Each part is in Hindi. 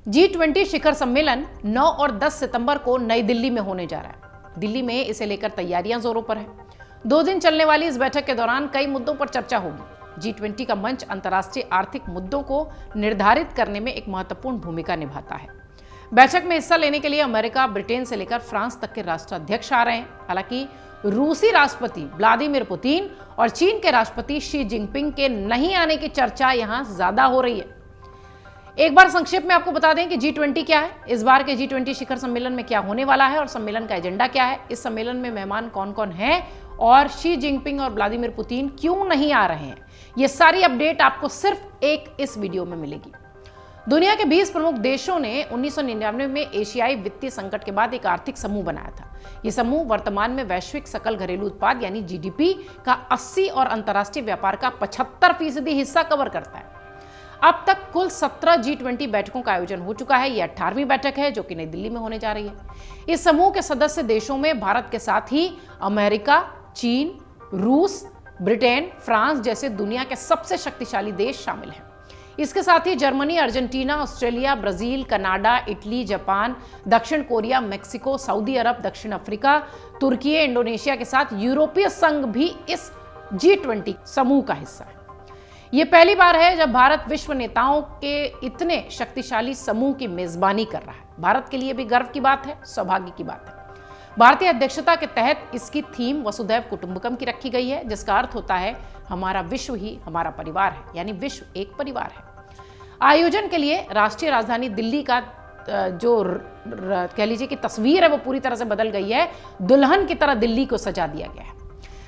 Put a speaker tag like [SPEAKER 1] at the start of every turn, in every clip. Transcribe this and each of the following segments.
[SPEAKER 1] G20 शिखर सम्मेलन 9 और 10 सितंबर को नई दिल्ली में होने जा रहा है। दिल्ली में इसे लेकर तैयारियां जोरों पर है। 2 दिन चलने वाली इस बैठक के दौरान कई मुद्दों पर चर्चा होगी। G20 का मंच अंतर्राष्ट्रीय आर्थिक मुद्दों को निर्धारित करने में एक महत्वपूर्ण भूमिका निभाता है। बैठक में हिस्सा लेने के लिए अमेरिका, ब्रिटेन से लेकर फ्रांस तक के राष्ट्राध्यक्ष आ रहे हैं। हालांकि रूसी राष्ट्रपति व्लादिमीर पुतिन और चीन के राष्ट्रपति शी जिनपिंग के नहीं आने की चर्चा यहां ज्यादा हो रही है। एक बार संक्षेप में आपको बता दें कि G20 क्या है, इस बार के G20 शिखर सम्मेलन में क्या होने वाला है और सम्मेलन का एजेंडा क्या है, इस सम्मेलन में मेहमान कौन कौन हैं और शी जिनपिंग और व्लादिमीर पुतिन क्यों नहीं आ रहे हैं। ये सारी अपडेट आपको सिर्फ एक इस वीडियो में मिलेगी। दुनिया के 20 प्रमुख देशों ने 1999 में एशियाई वित्तीय संकट के बाद एक आर्थिक समूह बनाया था। यह समूह वर्तमान में वैश्विक सकल घरेलू उत्पाद यानी जीडीपी का 80 और अंतर्राष्ट्रीय व्यापार का 75% हिस्सा कवर करता है। अब तक कुल 17 G20 बैठकों का आयोजन हो चुका है। यह 18वीं बैठक है जो कि नई दिल्ली में होने जा रही है। इस समूह के सदस्य देशों में भारत के साथ ही अमेरिका, चीन, रूस, ब्रिटेन, फ्रांस जैसे दुनिया के सबसे शक्तिशाली देश शामिल हैं। इसके साथ ही Germany, Argentina, Australia, Brazil, Canada, Italy, Japan, दक्षिण कोरिया, मेक्सिको, सऊदी अरब, दक्षिण अफ्रीका, तुर्की, इंडोनेशिया के साथ यूरोपीय संघ भी इस G20 समूह का हिस्सा है। यह पहली बार है जब भारत विश्व नेताओं के इतने शक्तिशाली समूह की मेजबानी कर रहा है। भारत के लिए भी गर्व की बात है, सौभाग्य की बात है। भारतीय अध्यक्षता के तहत इसकी थीम वसुधैव कुटुंबकम की रखी गई है, जिसका अर्थ होता है हमारा विश्व ही हमारा परिवार है, यानी विश्व एक परिवार है। आयोजन के लिए राष्ट्रीय राजधानी दिल्ली का जो कह लीजिए कि तस्वीर है वो पूरी तरह से बदल गई है। दुल्हन की तरह दिल्ली को सजा दिया गया है।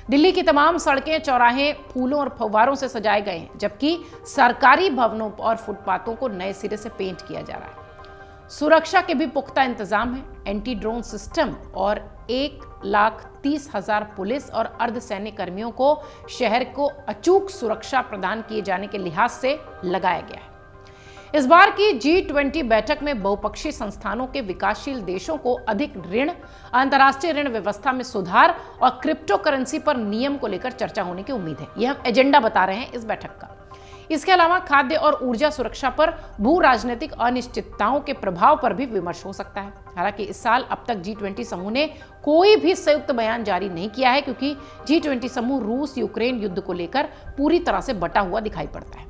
[SPEAKER 1] दिल्ली की तमाम सड़कें, चौराहे फूलों और फव्वारों से सजाए गए हैं, जबकि सरकारी भवनों और फुटपाथों को नए सिरे से पेंट किया जा रहा है। सुरक्षा के भी पुख्ता इंतजाम है। एंटी ड्रोन सिस्टम और 1,30,000 पुलिस और अर्धसैनिक कर्मियों को शहर को अचूक सुरक्षा प्रदान किए जाने के लिहाज से लगाया गया है। इस बार की G20 बैठक में बहुपक्षीय संस्थानों के विकासशील देशों को अधिक ऋण, अंतर्राष्ट्रीय ऋण व्यवस्था में सुधार और क्रिप्टो करेंसी पर नियम को लेकर चर्चा होने की उम्मीद है। यह हम एजेंडा बता रहे हैं इस बैठक का। इसके अलावा खाद्य और ऊर्जा सुरक्षा पर भू राजनीतिक अनिश्चितताओं के प्रभाव पर भी विमर्श हो सकता है। हालांकि इस साल अब तक G20 समूह ने कोई भी संयुक्त बयान जारी नहीं किया है, क्योंकि G20 समूह रूस यूक्रेन युद्ध को लेकर पूरी तरह से बटा हुआ दिखाई पड़ता है।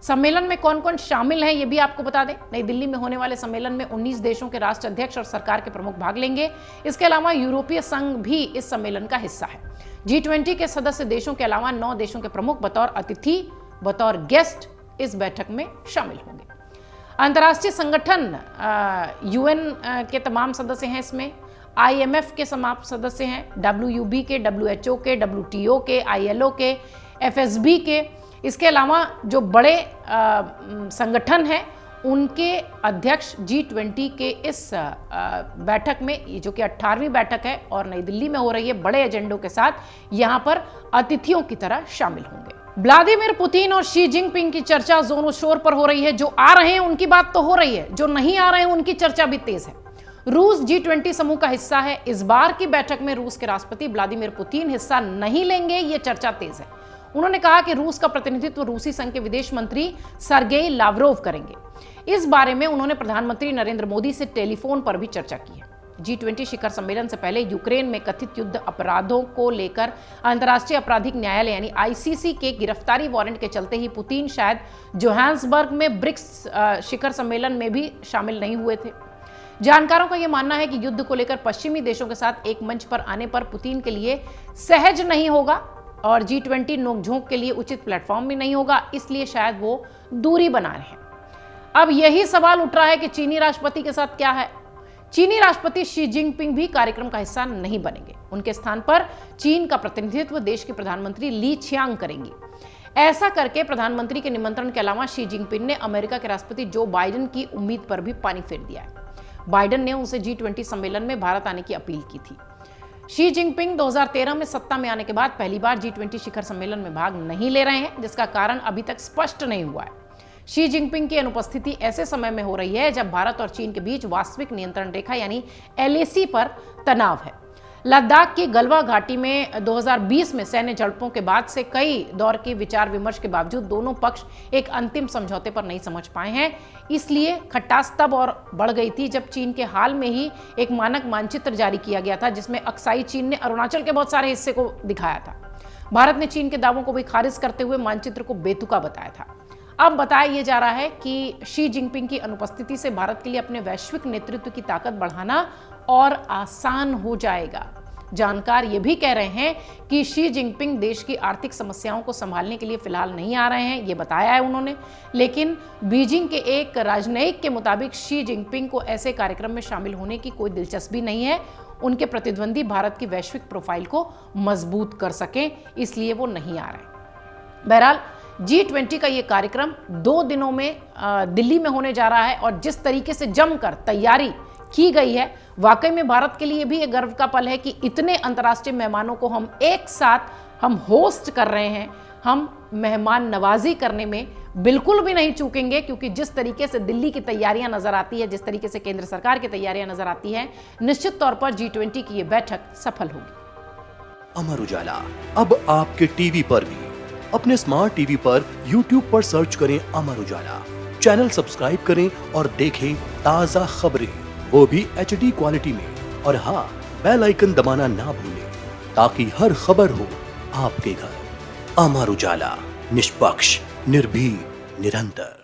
[SPEAKER 1] सम्मेलन में कौन कौन शामिल हैं ये भी आपको बता दें। नई दिल्ली में होने वाले सम्मेलन में 19 देशों के राष्ट्राध्यक्ष और सरकार के प्रमुख भाग लेंगे। इसके अलावा यूरोपीय संघ भी इस सम्मेलन का हिस्सा है। G20 के सदस्य देशों के अलावा 9 देशों के प्रमुख बतौर अतिथि, बतौर गेस्ट इस बैठक में शामिल होंगे। अंतर्राष्ट्रीय संगठन UN के तमाम सदस्य हैं इसमें। IMF के समाप्त सदस्य हैं, WUB के, WHO के, WTO के, ILO के, FSB के। इसके अलावा जो बड़े संगठन हैं उनके अध्यक्ष G20 के इस बैठक में, जो कि 18वीं बैठक है और नई दिल्ली में हो रही है, बड़े एजेंडों के साथ यहां पर अतिथियों की तरह शामिल होंगे। व्लादिमीर पुतिन और शी जिनपिंग की चर्चा जोरों शोर पर हो रही है। जो आ रहे हैं उनकी बात तो हो रही है, जो नहीं आ रहे हैं उनकी चर्चा भी तेज है। रूस G20 समूह का हिस्सा है। इस बार की बैठक में रूस के राष्ट्रपति व्लादिमीर पुतिन हिस्सा नहीं लेंगे, ये चर्चा तेज है। उन्होंने कहा कि रूस का प्रतिनिधित्व रूसी संघ के विदेश मंत्री सर्गेई लावरोव करेंगे। इस बारे में उन्होंने प्रधानमंत्री नरेंद्र मोदी से टेलीफोन पर भी चर्चा की है। G20 शिखर सम्मेलन से पहले यूक्रेन में कथित युद्ध अपराधों को लेकर अंतर्राष्ट्रीय आपराधिक न्यायालय यानी ICC के गिरफ्तारी वारंट के चलते ही पुतिन शायद जोहान्सबर्ग में ब्रिक्स शिखर सम्मेलन में भी शामिल नहीं हुए थे। जानकारों का यह मानना है कि युद्ध को लेकर पश्चिमी देशों के साथ एक मंच पर आने पर पुतिन के लिए सहज नहीं होगा और G20 नोकझोंक के लिए उचित प्लेटफॉर्म भी नहीं होगा, इसलिए शायद वो दूरी बना रहे हैं। अब यही सवाल उठ रहा है कि चीनी राष्ट्रपति के साथ क्या है। चीनी राष्ट्रपति शी जिनपिंग भी कार्यक्रम का हिस्सा नहीं बनेंगे। उनके स्थान पर चीन का प्रतिनिधित्व देश की प्रधानमंत्री ली छियांग करेंगी। ऐसा करके प्रधानमंत्री के निमंत्रण के अलावा शी जिनपिंग ने अमेरिका के राष्ट्रपति जो बाइडेन की उम्मीद पर भी पानी फेर दिया है। बाइडेन ने उनसे G20 सम्मेलन में भारत आने की अपील की थी। शी जिनपिंग 2013 में सत्ता में आने के बाद पहली बार G20 शिखर सम्मेलन में भाग नहीं ले रहे हैं, जिसका कारण अभी तक स्पष्ट नहीं हुआ है। शी जिनपिंग की अनुपस्थिति ऐसे समय में हो रही है जब भारत और चीन के बीच वास्तविक नियंत्रण रेखा यानी LAC पर तनाव है। लद्दाख की गलवा घाटी में 2020 में सैन्य झड़पों के बाद से कई दौर के विचार विमर्श के बावजूद दोनों पक्ष एक अंतिम समझौते पर नहीं समझ पाए हैं। इसलिए खटास तब और बढ़ गई थी जब चीन के हाल में ही एक मानक मानचित्र जारी किया गया था, जिसमें अक्साई चीन ने अरुणाचल के बहुत सारे हिस्से को दिखाया था। भारत ने चीन के दावों को भी खारिज करते हुए मानचित्र को बेतुका बताया था। अब बताया यह जा रहा है कि शी जिनपिंग की अनुपस्थिति से भारत के लिए अपने वैश्विक नेतृत्व की ताकत बढ़ाना और आसान हो जाएगा। जानकार ये भी कह रहे हैं कि शी जिनपिंग देश की आर्थिक समस्याओं को संभालने के लिए फिलहाल नहीं आ रहे हैं, ये बताया है उन्होंने। लेकिन बीजिंग के एक राजनयिक के मुताबिक शी जिनपिंग को ऐसे कार्यक्रम में शामिल होने की कोई दिलचस्पी नहीं है। उनके प्रतिद्वंदी भारत की वैश्विक प्रोफाइल को मजबूत कर सकें, इसलिए वो नहीं आ रहे। बहरहाल G20 का ये कार्यक्रम 2 दिनों में दिल्ली में होने जा रहा है और जिस तरीके से जमकर तैयारी की गई है, वाकई में भारत के लिए भी एक गर्व का पल है कि इतने अंतर्राष्ट्रीय मेहमानों को हम एक साथ होस्ट कर रहे हैं। हम मेहमान नवाजी करने में बिल्कुल भी नहीं चूकेंगे, क्योंकि जिस तरीके से दिल्ली की तैयारियां नजर आती है, जिस तरीके से केंद्र सरकार की तैयारियां नजर आती है, निश्चित तौर पर G20 की ये बैठक सफल होगी।
[SPEAKER 2] अमर उजाला अब आपके टीवी पर भी। अपने स्मार्ट टीवी पर YouTube पर सर्च करें अमर उजाला, चैनल सब्सक्राइब करें और देखें ताजा खबरें, वो भी HD क्वालिटी में। और हाँ, बेल आइकन दबाना ना भूलें ताकि हर खबर हो आपके घर। अमर उजाला, निष्पक्ष, निर्भीक, निरंतर।